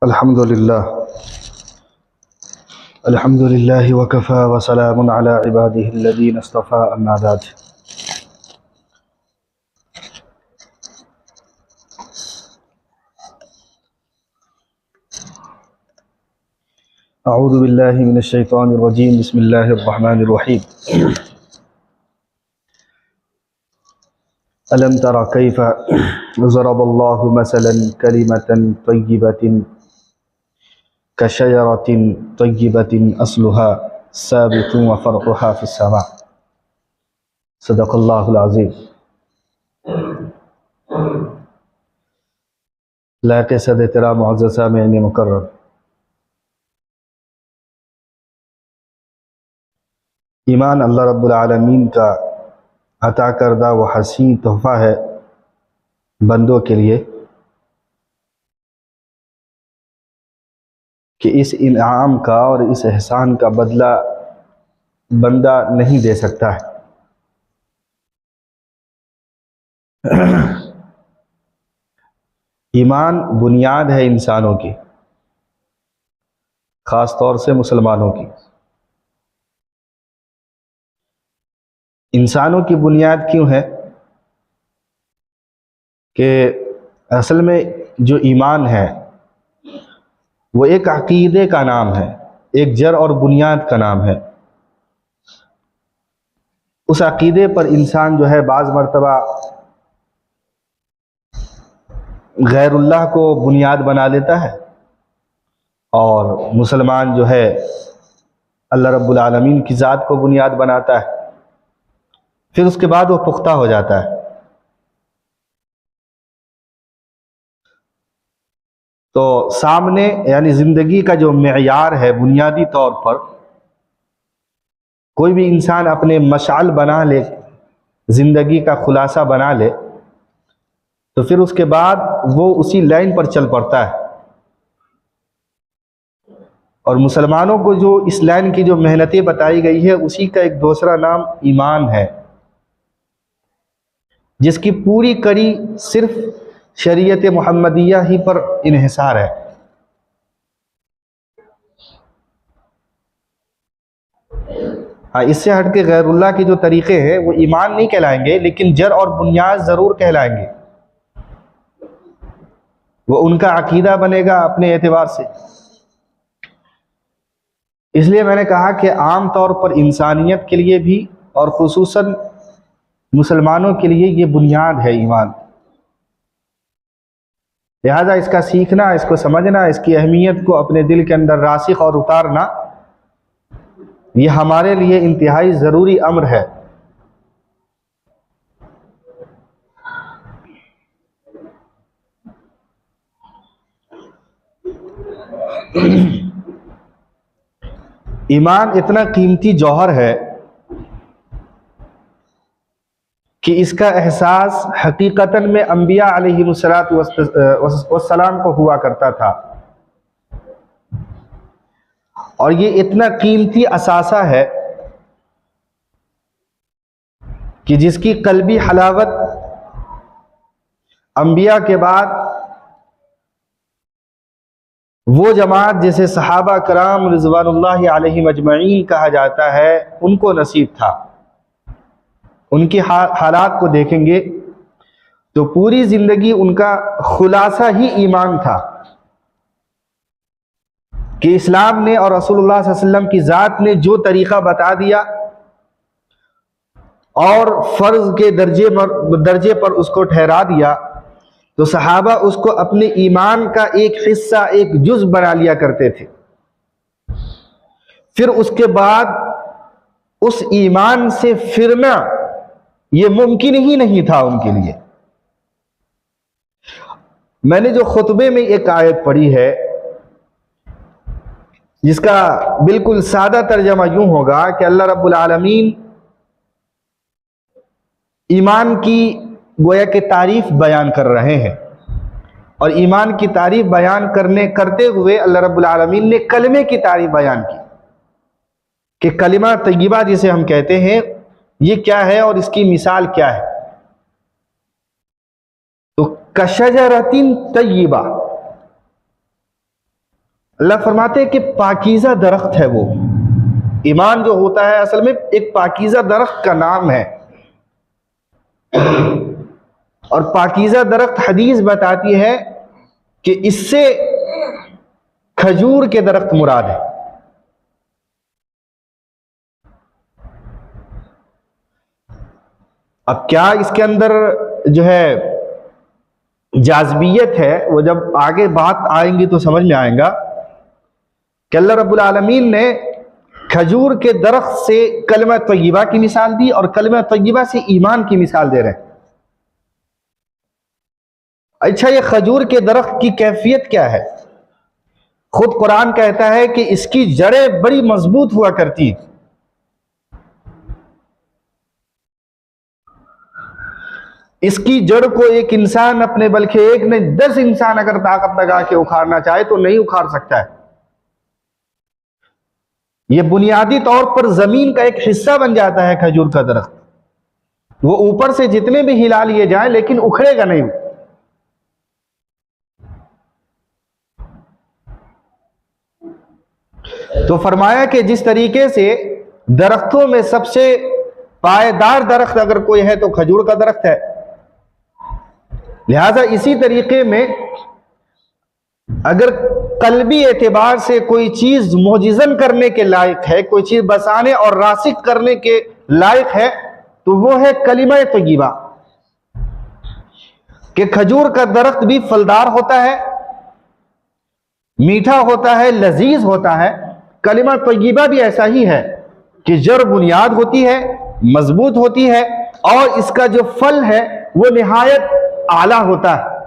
الحمد لله وكفى وسلام على عباده الذين اصطفى أما بعد. أعوذ بالله من الشيطان الرجيم. بسم الله الرحمن الرحيم. ألم تر كيف ضرب الله مثلا كلمة طيبة كشجرة طيبة أصلها ثابت وفرعها في السماء. صدق اللہ العظیم. لائق صد احترام معزز سامعین مکرم، ایمان اللہ رب العالمین کا عطا کردہ وہ حسین تحفہ ہے بندوں کے لیے کہ اس انعام کا اور اس احسان کا بدلہ بندہ نہیں دے سکتا ہے. ایمان بنیاد ہے انسانوں کی، خاص طور سے مسلمانوں کی. انسانوں کی بنیاد کیوں ہے؟ کہ اصل میں جو ایمان ہے وہ ایک عقیدے کا نام ہے، ایک جڑ اور بنیاد کا نام ہے. اس عقیدے پر انسان جو ہے بعض مرتبہ غیر اللہ کو بنیاد بنا لیتا ہے، اور مسلمان جو ہے اللہ رب العالمین کی ذات کو بنیاد بناتا ہے، پھر اس کے بعد وہ پختہ ہو جاتا ہے. تو سامنے یعنی زندگی کا جو معیار ہے بنیادی طور پر کوئی بھی انسان اپنے مشعل بنا لے، زندگی کا خلاصہ بنا لے، تو پھر اس کے بعد وہ اسی لائن پر چل پڑتا ہے. اور مسلمانوں کو جو اس لائن کی جو محنتیں بتائی گئی ہے اسی کا ایک دوسرا نام ایمان ہے، جس کی پوری کڑی صرف شریعت محمدیہ ہی پر انحصار ہے. اس سے ہٹ کے غیر اللہ کے جو طریقے ہیں وہ ایمان نہیں کہلائیں گے، لیکن جڑ اور بنیاد ضرور کہلائیں گے. وہ ان کا عقیدہ بنے گا اپنے اعتبار سے. اس لیے میں نے کہا کہ عام طور پر انسانیت کے لیے بھی اور خصوصاً مسلمانوں کے لیے یہ بنیاد ہے ایمان. لہذا اس کا سیکھنا، اس کو سمجھنا، اس کی اہمیت کو اپنے دل کے اندر راسخ اور اتارنا، یہ ہمارے لیے انتہائی ضروری امر ہے. ایمان اتنا قیمتی جوہر ہے کہ اس کا احساس حقیقتاً میں انبیاء علیہ السلام کو ہوا کرتا تھا، اور یہ اتنا قیمتی اثاثہ ہے کہ جس کی قلبی حلاوت انبیاء کے بعد وہ جماعت جسے صحابہ کرام رضوان اللہ علیہم اجمعین کہا جاتا ہے ان کو نصیب تھا. ان کی حالات کو دیکھیں گے تو پوری زندگی ان کا خلاصہ ہی ایمان تھا کہ اسلام نے اور رسول اللہ صلی اللہ علیہ وسلم کی ذات نے جو طریقہ بتا دیا اور فرض کے درجے پر اس کو ٹھہرا دیا، تو صحابہ اس کو اپنے ایمان کا ایک حصہ، ایک جز بنا لیا کرتے تھے. پھر اس کے بعد اس ایمان سے پھرنا یہ ممکن ہی نہیں تھا ان کے لیے. میں نے جو خطبے میں ایک آیت پڑھی ہے جس کا بالکل سادہ ترجمہ یوں ہوگا کہ اللہ رب العالمین ایمان کی گویا کہ تعریف بیان کر رہے ہیں، اور ایمان کی تعریف بیان کرتے ہوئے اللہ رب العالمین نے کلمے کی تعریف بیان کی کہ کلمہ طیبہ جسے ہم کہتے ہیں یہ کیا ہے اور اس کی مثال کیا ہے. تو کشجرۃ طیبہ، اللہ فرماتے ہیں کہ پاکیزہ درخت ہے وہ. ایمان جو ہوتا ہے اصل میں ایک پاکیزہ درخت کا نام ہے، اور پاکیزہ درخت حدیث بتاتی ہے کہ اس سے کھجور کے درخت مراد ہے. اب کیا اس کے اندر جو ہے جاذبیت ہے، وہ جب آگے بات آئیں گی تو سمجھ میں آئیں گا کہ اللہ رب العالمین نے کھجور کے درخت سے کلمہ طیبہ کی مثال دی اور کلمہ طیبہ سے ایمان کی مثال دے رہے ہیں. اچھا، یہ کھجور کے درخت کی کیفیت کیا ہے؟ خود قرآن کہتا ہے کہ اس کی جڑیں بڑی مضبوط ہوا کرتی. اس کی جڑ کو ایک انسان اپنے، بلکہ ایک نہیں 10 انسان اگر طاقت لگا کے اکھاڑنا چاہے تو نہیں اکھاڑ سکتا ہے. یہ بنیادی طور پر زمین کا ایک حصہ بن جاتا ہے کھجور کا درخت. وہ اوپر سے جتنے بھی ہلا لیے جائیں لیکن اکھڑے گا نہیں. تو فرمایا کہ جس طریقے سے درختوں میں سب سے پائیدار درخت اگر کوئی ہے تو کھجور کا درخت ہے، لہذا اسی طریقے میں اگر قلبی اعتبار سے کوئی چیز معجزن کرنے کے لائق ہے، کوئی چیز بسانے اور راسخ کرنے کے لائق ہے، تو وہ ہے کلمہ طیبہ. کہ کھجور کا درخت بھی پھلدار ہوتا ہے، میٹھا ہوتا ہے، لذیذ ہوتا ہے. کلمہ طیبہ بھی ایسا ہی ہے کہ جڑ بنیاد ہوتی ہے، مضبوط ہوتی ہے، اور اس کا جو پھل ہے وہ نہایت اعلیٰ ہوتا ہے.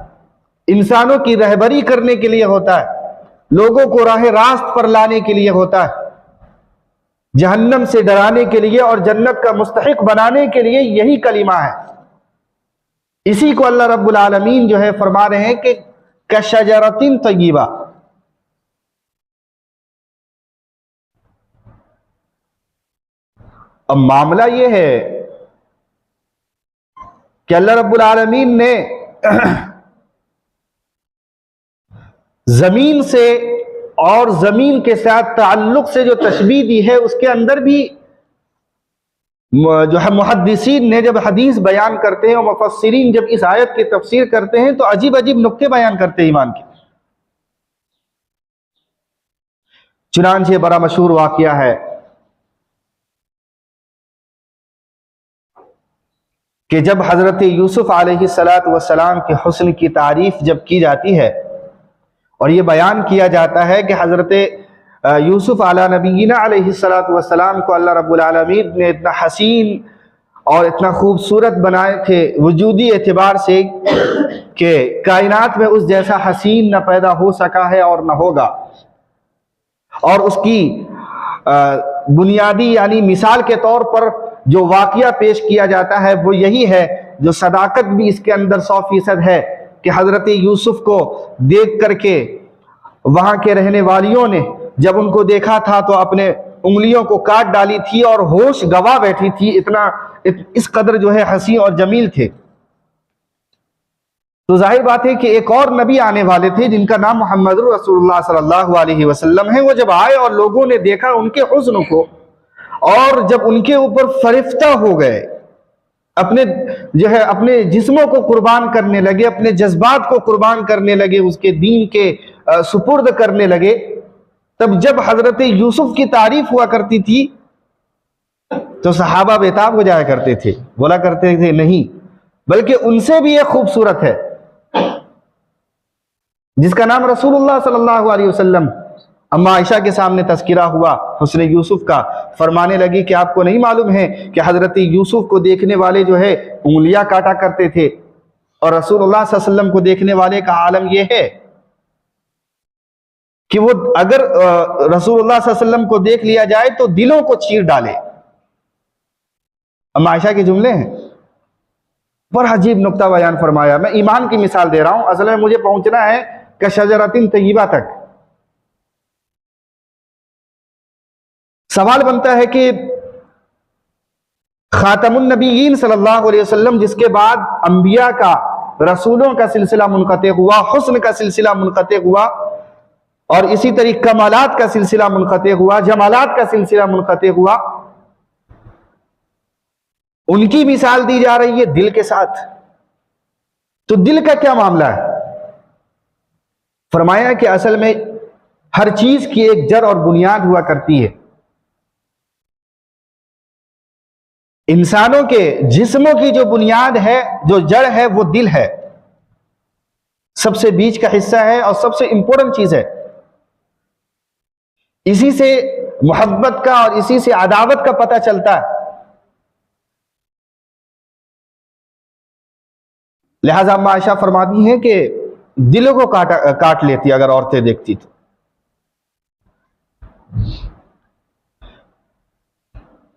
انسانوں کی رہبری کرنے کے لیے ہوتا ہے، لوگوں کو راہ راست پر لانے کے لیے ہوتا ہے، جہنم سے ڈرانے کے لیے اور جنت کا مستحق بنانے کے لیے یہی کلمہ ہے. اسی کو اللہ رب العالمین جو ہے فرما رہے ہیں کہ کشجرۃ طیبہ. اب معاملہ یہ ہے کہ اللہ رب العالمین نے زمین سے اور زمین کے ساتھ تعلق سے جو تشبیہ دی ہے، اس کے اندر بھی جو ہے محدثین نے جب حدیث بیان کرتے ہیں اور مفسرین جب اس آیت کی تفسیر کرتے ہیں تو عجیب عجیب نکتے بیان کرتے ہیں ایمان کے. چنانچہ بڑا مشہور واقعہ ہے کہ جب حضرت یوسف علیہ السلام کے حسن کی تعریف جب کی جاتی ہے اور یہ بیان کیا جاتا ہے کہ حضرت یوسف علی نبینا علیہ السلام کو اللہ رب العالمین نے اتنا حسین اور اتنا خوبصورت بنائے تھے وجودی اعتبار سے کہ کائنات میں اس جیسا حسین نہ پیدا ہو سکا ہے اور نہ ہوگا. اور اس کی بنیادی یعنی مثال کے طور پر جو واقعہ پیش کیا جاتا ہے وہ یہی ہے، جو صداقت بھی اس کے اندر 100% ہے، کہ حضرت یوسف کو دیکھ کر کے وہاں کے رہنے والیوں نے جب ان کو دیکھا تھا تو اپنے انگلیوں کو کاٹ ڈالی تھی اور ہوش گوا بیٹھی تھی، اس قدر جو ہے حسین اور جمیل تھے. تو ظاہر بات ہے کہ ایک اور نبی آنے والے تھے جن کا نام محمد رسول اللہ صلی اللہ علیہ وسلم ہے. وہ جب آئے اور لوگوں نے دیکھا ان کے حسن کو، اور جب ان کے اوپر فرفتہ ہو گئے، اپنے جسموں کو قربان کرنے لگے، اپنے جذبات کو قربان کرنے لگے، اس کے دین کے سپرد کرنے لگے، تب جب حضرت یوسف کی تعریف ہوا کرتی تھی تو صحابہ بےتاب ہو جایا کرتے تھے، بولا کرتے تھے نہیں، بلکہ ان سے بھی یہ خوبصورت ہے جس کا نام رسول اللہ صلی اللہ علیہ وسلم. اما عائشہ کے سامنے تذکرہ ہوا حسن یوسف کا، فرمانے لگی کہ آپ کو نہیں معلوم ہے کہ حضرت یوسف کو دیکھنے والے جو ہے انگلیاں کاٹا کرتے تھے، اور رسول اللہ صلی اللہ علیہ وسلم کو دیکھنے والے کا عالم یہ ہے کہ وہ اگر رسول اللہ صلی اللہ علیہ وسلم کو دیکھ لیا جائے تو دلوں کو چیر ڈالے. اما عائشہ کے جملے ہیں. بڑا عجیب نکتہ بیان فرمایا. میں ایمان کی مثال دے رہا ہوں، اصل میں مجھے پہنچنا ہے کشجرۃ طیبہ تک. سوال بنتا ہے کہ خاتم النبیین صلی اللہ علیہ وسلم جس کے بعد انبیاء کا، رسولوں کا سلسلہ منقطع ہوا، حسن کا سلسلہ منقطع ہوا، اور اسی طریقے کمالات کا سلسلہ منقطع ہوا، جمالات کا سلسلہ منقطع ہوا، ان کی مثال دی جا رہی ہے دل کے ساتھ۔ تو دل کا کیا معاملہ ہے؟ فرمایا کہ اصل میں ہر چیز کی ایک جڑ اور بنیاد ہوا کرتی ہے۔ انسانوں کے جسموں کی جو بنیاد ہے، جو جڑ ہے، وہ دل ہے، سب سے بیچ کا حصہ ہے اور سب سے امپورٹنٹ چیز ہے۔ اسی سے محبت کا اور اسی سے عداوت کا پتہ چلتا ہے۔ لہذا اما عائشہ فرماتی ہیں کہ دلوں کو کاٹ لیتی اگر عورتیں دیکھتی تو۔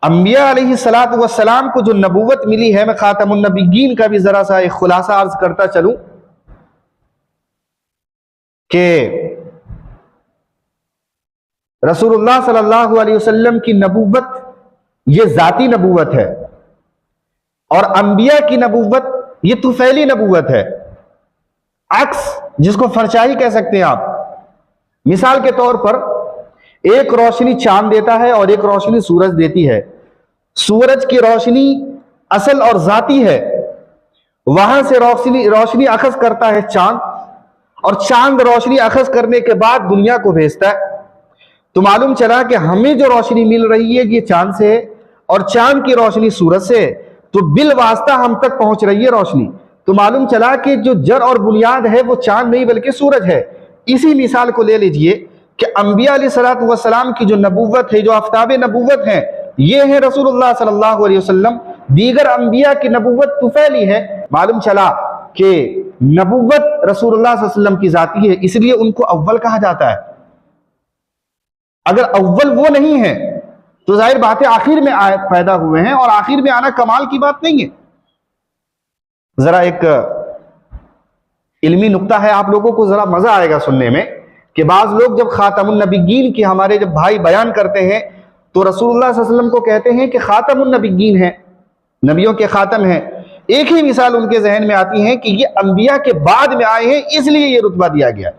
انبیاء علیہ السلام کو جو نبوت ملی ہے، میں خاتم النبیین کا بھی ذرا سا ایک خلاصہ عرض کرتا چلوں کہ رسول اللہ صلی اللہ علیہ وسلم کی نبوت یہ ذاتی نبوت ہے، اور انبیاء کی نبوت یہ طفیلی نبوت ہے، عکس جس کو فرچائی کہہ سکتے ہیں آپ۔ مثال کے طور پر ایک روشنی چاند دیتا ہے اور ایک روشنی سورج دیتی ہے۔ سورج کی روشنی اصل اور ذاتی ہے، وہاں سے روشنی اخذ کرتا ہے چاند، اور چاند روشنی اخذ کرنے کے بعد دنیا کو بھیجتا ہے۔ تو معلوم چلا کہ ہمیں جو روشنی مل رہی ہے یہ چاند سے ہے، اور چاند کی روشنی سورج سے ہے، تو بالواسطہ ہم تک پہنچ رہی ہے روشنی۔ تو معلوم چلا کہ جو جڑ اور بنیاد ہے وہ چاند نہیں بلکہ سورج ہے۔ اسی مثال کو لے لیجئے کہ انبیاء علیہ السلام کی جو نبوت ہے، جو آفتاب نبوت ہے، یہ ہے رسول اللہ صلی اللہ علیہ وسلم۔ دیگر انبیاء کی نبوت طفیلی ہے۔ معلوم چلا کہ نبوت رسول اللہ صلی اللہ علیہ وسلم کی ذاتی ہے، اس لیے ان کو اول کہا جاتا ہے۔ اگر اول وہ نہیں ہے تو ظاہر بات ہے آخر میں پیدا ہوئے ہیں، اور آخر میں آنا کمال کی بات نہیں ہے۔ ذرا ایک علمی نقطہ ہے، آپ لوگوں کو ذرا مزہ آئے گا سننے میں، کہ بعض لوگ جب خاتم النبیین کی ہمارے جب بھائی بیان کرتے ہیں تو رسول اللہ صلی اللہ علیہ وسلم کو کہتے ہیں کہ خاتم النبیین ہیں، نبیوں کے خاتم ہیں۔ ایک ہی مثال ان کے ذہن میں آتی ہے کہ یہ انبیاء کے بعد میں آئے ہیں اس لیے یہ رتبہ دیا گیا۔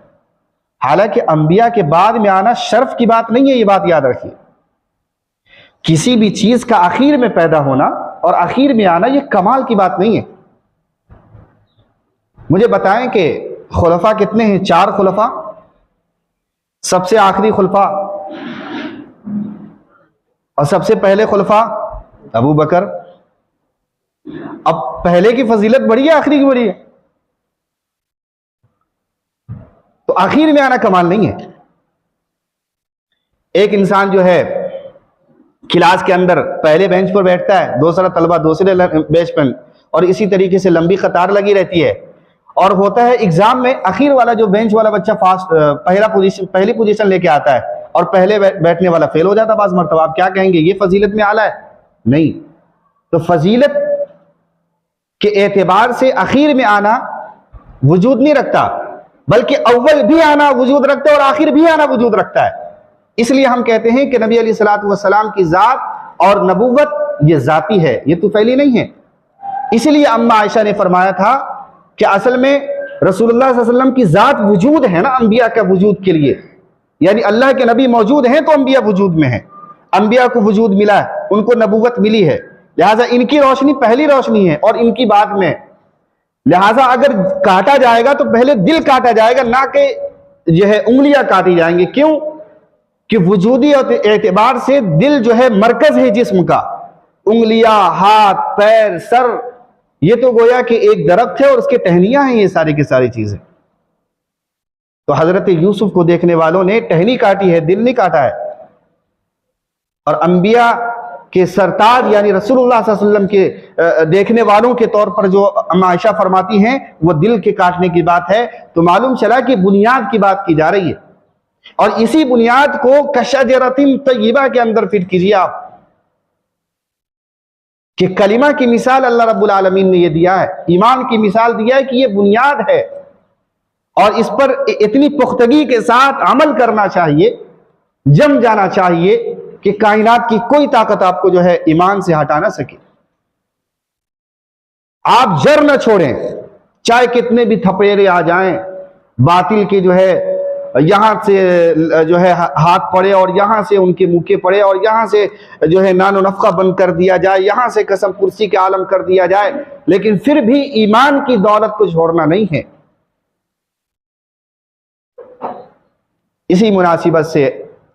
حالانکہ انبیاء کے بعد میں آنا شرف کی بات نہیں ہے، یہ بات یاد رکھیے۔ کسی بھی چیز کا آخر میں پیدا ہونا اور آخر میں آنا یہ کمال کی بات نہیں ہے۔ مجھے بتائیں کہ خلفاء کتنے ہیں؟ 4 خلفاء۔ سب سے آخری خلفاء اور سب سے پہلے خلفاء ابو بکر۔ اب پہلے کی فضیلت بڑی ہے، آخری کی بڑی ہے؟ تو آخر میں آنا کمال نہیں ہے۔ ایک انسان جو ہے کلاس کے اندر پہلے بینچ پر بیٹھتا ہے، دوسرا طلبہ دوسرے بینچ پر، اور اسی طریقے سے لمبی قطار لگی رہتی ہے، اور ہوتا ہے ایگزام میں اخیر والا جو بینچ والا بچہ پہلی پوزیشن لے کے آتا ہے، اور پہلے بیٹھنے والا فیل ہو جاتا ہے بعض مرتبہ۔ آپ کیا کہیں گے؟ یہ فضیلت میں اعلیٰ ہے؟ نہیں۔ تو فضیلت کے اعتبار سے اخیر میں آنا وجود نہیں رکھتا، بلکہ اول بھی آنا وجود رکھتا ہے اور آخر بھی آنا وجود رکھتا ہے۔ اس لیے ہم کہتے ہیں کہ نبی علیہ السلام کی ذات اور نبوت یہ ذاتی ہے، یہ طفیلی نہیں ہے۔ اس لیے اما عائشہ نے فرمایا تھا کہ اصل میں رسول اللہ صلی اللہ علیہ وسلم کی ذات وجود ہے نا انبیاء کا وجود کے لیے، یعنی اللہ کے نبی موجود ہیں تو انبیاء وجود میں ہیں۔ انبیاء کو وجود ملا ہے، ان کو نبوت ملی ہے، لہٰذا ان کی روشنی پہلی روشنی ہے اور ان کی بعد میں۔ لہٰذا اگر کاٹا جائے گا تو پہلے دل کاٹا جائے گا، نہ کہ جو ہے انگلیاں کاٹی جائیں گی۔ کیوں؟ کہ وجودی اعتبار سے دل جو ہے مرکز ہے جسم کا، انگلیاں، ہاتھ، پیر، سر، یہ تو گویا کہ ایک درخت ہے اور اس کے ٹہنیاں ہیں، یہ ساری کی ساری چیزیں۔ تو حضرت یوسف کو دیکھنے والوں نے ٹہنی کاٹی ہے، دل نہیں کاٹا ہے۔ اور انبیاء کے سرتاج یعنی رسول اللہ صلی اللہ علیہ وسلم کے دیکھنے والوں کے طور پر جو اما عائشہ فرماتی ہیں وہ دل کے کاٹنے کی بات ہے۔ تو معلوم چلا کہ بنیاد کی بات کی جا رہی ہے، اور اسی بنیاد کو کشجرۃ طیبہ کے اندر فٹ کیجیے آپ، کہ کلمہ کی مثال اللہ رب العالمین نے یہ دیا ہے، ایمان کی مثال دیا ہے کہ یہ بنیاد ہے، اور اس پر اتنی پختگی کے ساتھ عمل کرنا چاہیے، جم جانا چاہیے کہ کائنات کی کوئی طاقت آپ کو جو ہے ایمان سے ہٹا نہ سکے۔ آپ جر نہ چھوڑیں، چاہے کتنے بھی تھپیرے آ جائیں، باطل کے جو ہے یہاں سے جو ہے ہاتھ پڑے اور یہاں سے ان کے موقع پڑے اور یہاں سے جو ہے نان و نفقہ بند کر دیا جائے، یہاں سے قسم کرسی کے عالم کر دیا جائے، لیکن پھر بھی ایمان کی دولت کو چھوڑنا نہیں ہے۔ اسی مناسبت سے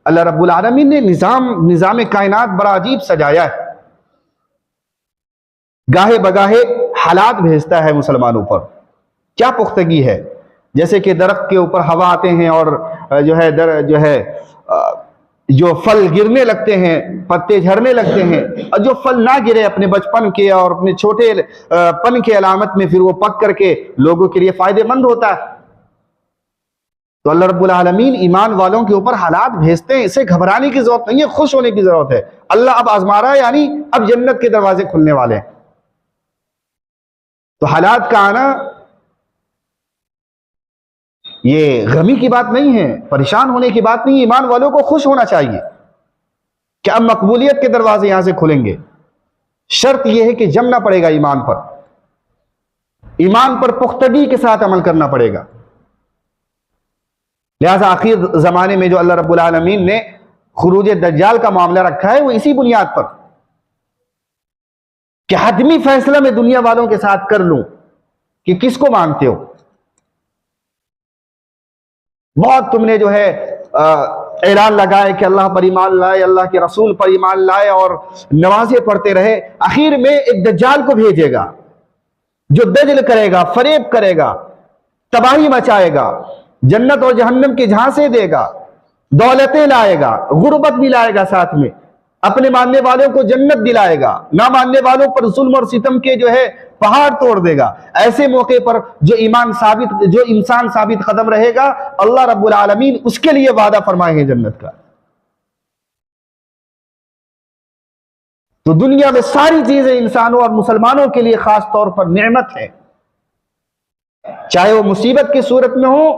اللہ رب العالمین نے نظام کائنات بڑا عجیب سجایا ہے۔ گاہے بگاہے حالات بھیجتا ہے مسلمانوں پر، کیا پختگی ہے، جیسے کہ درخت کے اوپر ہوا آتے ہیں اور جو پھل گرنے لگتے ہیں، پتے جھڑنے لگتے ہیں، اور جو پھل نہ گرے اپنے بچپن کے اور اپنے چھوٹے پن کے علامت میں، پھر وہ پک کر کے لوگوں کے لیے فائدہ مند ہوتا ہے۔ تو اللہ رب العالمین ایمان والوں کے اوپر حالات بھیجتے ہیں، اسے گھبرانے کی ضرورت نہیں ہے، خوش ہونے کی ضرورت ہے۔ اللہ اب آزما رہا ہے، یعنی اب جنت کے دروازے کھلنے والے ہیں۔ تو حالات کا آنا یہ غمی کی بات نہیں ہے، پریشان ہونے کی بات نہیں ہے، ایمان والوں کو خوش ہونا چاہیے کہ اب مقبولیت کے دروازے یہاں سے کھلیں گے۔ شرط یہ ہے کہ جمنا پڑے گا ایمان پر پختگی کے ساتھ عمل کرنا پڑے گا۔ لہذا آخر زمانے میں جو اللہ رب العالمین نے خروج دجال کا معاملہ رکھا ہے، وہ اسی بنیاد پر کہ حتمی فیصلہ میں دنیا والوں کے ساتھ کر لوں کہ کس کو مانتے ہو۔ بہت تم نے جو ہے اعلان لگائے کہ اللہ پر ایمان لائے، اللہ کے رسول پر ایمان لائے اور نمازیں پڑھتے رہے، آخر میں ایک دجال کو بھیجے گا جو دجل کرے گا، فریب کرے گا، تباہی مچائے گا، جنت اور جہنم کی جھانسیں دے گا، دولتیں لائے گا، غربت بھی لائے گا، ساتھ میں اپنے ماننے والوں کو جنت دلائے گا، نہ ماننے والوں پر ظلم اور ستم کے جو ہے پہاڑ توڑ دے گا۔ ایسے موقع پر جو انسان ثابت قدم رہے گا، اللہ رب العالمین اس کے لیے وعدہ فرمائے ہیں جنت کا۔ تو دنیا میں ساری چیزیں انسانوں اور مسلمانوں کے لیے خاص طور پر نعمت ہے، چاہے وہ مصیبت کی صورت میں ہو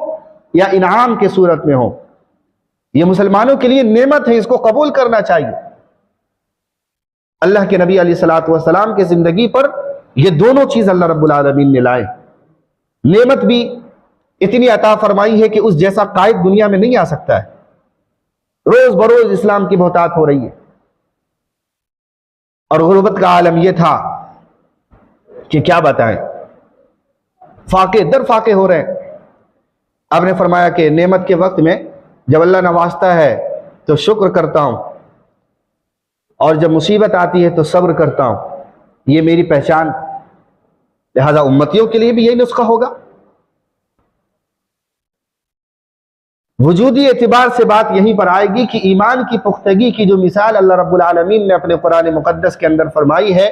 یا انعام کی صورت میں ہو، یہ مسلمانوں کے لیے نعمت ہے، اس کو قبول کرنا چاہیے۔ اللہ کے نبی علیہ الصلوۃ والسلام کی زندگی پر یہ دونوں چیز اللہ رب العالمین نے لائے۔ نعمت بھی اتنی عطا فرمائی ہے کہ اس جیسا قائد دنیا میں نہیں آ سکتا ہے۔ روز بروز اسلام کی بہتات ہو رہی ہے، اور غربت کا عالم یہ تھا کہ کیا بتائیں، فاقے در فاقے ہو رہے ہیں۔ آپ نے فرمایا کہ نعمت کے وقت میں جب اللہ نوازتا ہے تو شکر کرتا ہوں، اور جب مصیبت آتی ہے تو صبر کرتا ہوں، یہ میری پہچان۔ لہذا امتیوں کے لیے بھی یہی نسخہ ہوگا۔ وجودی اعتبار سے بات یہیں پر آئے گی کہ ایمان کی پختگی کی جو مثال اللہ رب العالمین نے اپنے قرآن مقدس کے اندر فرمائی ہے،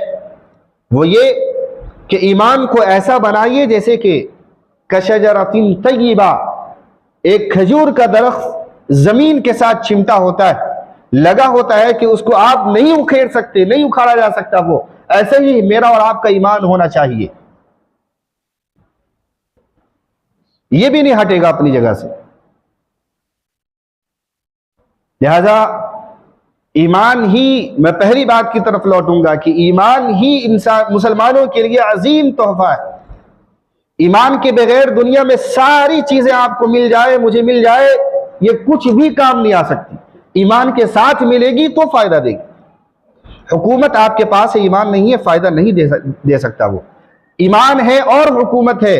وہ یہ کہ ایمان کو ایسا بنائیے جیسے کہ کشجرۃ طیبہ، ایک کھجور کا درخت زمین کے ساتھ چمٹا ہوتا ہے، لگا ہوتا ہے کہ اس کو آپ نہیں اکھیڑ سکتے، نہیں اکھاڑا جا سکتا، وہ ایسے ہی میرا اور آپ کا ایمان ہونا چاہیے، یہ بھی نہیں ہٹے گا اپنی جگہ سے۔ لہذا ایمان ہی، میں پہلی بات کی طرف لوٹوں گا کہ ایمان ہی مسلمانوں کے لیے عظیم تحفہ ہے۔ ایمان کے بغیر دنیا میں ساری چیزیں آپ کو مل جائے، مجھے مل جائے، یہ کچھ بھی کام نہیں آ سکتی۔ ایمان کے ساتھ ملے گی تو فائدہ دے گی۔ حکومت آپ کے پاس ہے، ایمان نہیں ہے، فائدہ نہیں دے سکتا وہ۔ ایمان ہے اور حکومت ہے،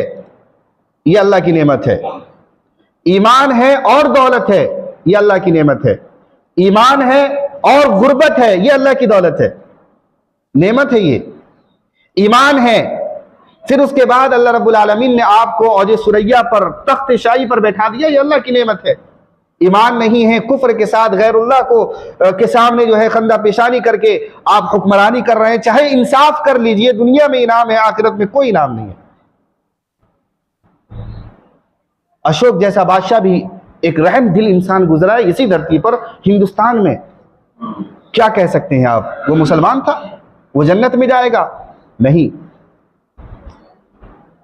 یہ اللہ کی نعمت ہے۔ ایمان ہے اور دولت ہے، یہ اللہ کی نعمت ہے۔ ایمان ہے اور غربت ہے، یہ اللہ کی دولت ہے، نعمت ہے یہ۔ ایمان ہے، پھر اس کے بعد اللہ رب العالمین نے آپ کو اوج ثریا پر، تخت شاہی پر بیٹھا دیا، یہ اللہ کی نعمت ہے۔ ایمان نہیں ہے، کفر کے ساتھ غیر اللہ کے سامنے جو ہے خندہ پیشانی کر کے آپ حکمرانی کر رہے ہیں۔ چاہے انصاف کر لیجئے، دنیا میں انعام ہے، آخرت میں کوئی انعام نہیں ہے۔ اشوک جیسا بادشاہ بھی ایک رحم دل انسان گزرا ہے اسی دھرتی پر، ہندوستان میں۔ کیا کہہ سکتے ہیں آپ، وہ مسلمان تھا، وہ جنت میں جائے گا؟ نہیں۔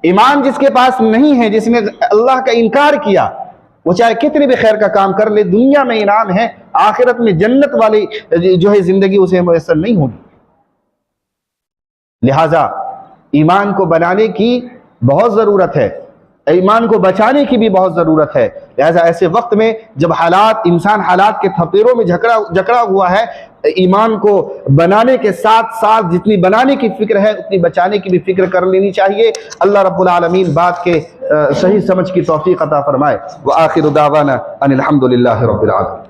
ایمان جس کے پاس نہیں ہے، جس نے اللہ کا انکار کیا، وہ چاہے کتنے بھی خیر کا کام کر لے، دنیا میں انعام ہے، آخرت میں جنت والی جو ہے زندگی اسے میسر نہیں ہوگی۔ لہذا ایمان کو بنانے کی بہت ضرورت ہے۔ ایمان کو بچانے کی بھی بہت ضرورت ہے. لہذا ایسے وقت میں جب انسان حالات کے تھپیروں میں جکڑا ہوا ہے، ایمان کو بنانے کے ساتھ ساتھ جتنی بنانے کی فکر ہے اتنی بچانے کی بھی فکر کر لینی چاہیے. اللہ رب العالمین بات کے صحیح سمجھ کی توفیق عطا فرمائے. وآخر دعوانا ان الحمد للہ رب العالمین.